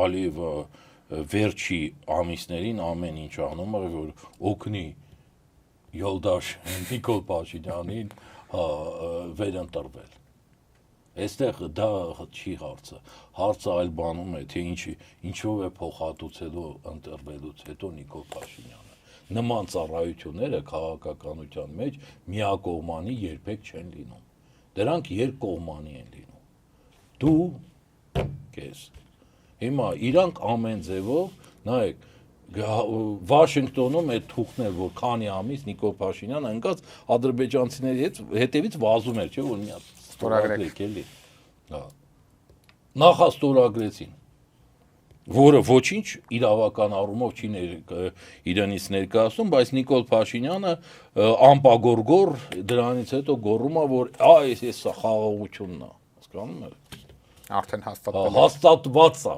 Ալիևը վերջի ամիսներին ամեն ինչ անում է, որ օգնի Յոլդաշ Նիկոլ Փաշինյանին վերընտրվել։ Այստեղ դա չի հարցը։ Հարցը այլ բանում է, թե ինչով է փոխհատուցելու ընտրվելուց հետո Նիկոլ Փաշինյանը։ Նման ծառայությունները քաղաքականության մեջ միակողմանի երբեք չեն լինում։ Դրանք երկկողմանի են լինում։ Դու քեզ։ Հիմա իրանք ամեն ձևով, նայեք, Վաշինգտոնում այդ թուղթն էր, որ քանի ամիս Նիկոլ Փաշինյանը ընկած ադրբեջանցիների հետևից վազում էր, չէ՞ որ մի հատ ստորագրեք էլի։ Հա։ Նախաստորագրեցին, որը ոչինչ իրավական առումով չի իրենից ներկայացնում, բայց Նիկոլ Փաշինյանը անպագորգոր դրանից հետո գոռում է, որ այս սա խաղաղությունն է, հասկանում եք։ Արդեն հաստատված է,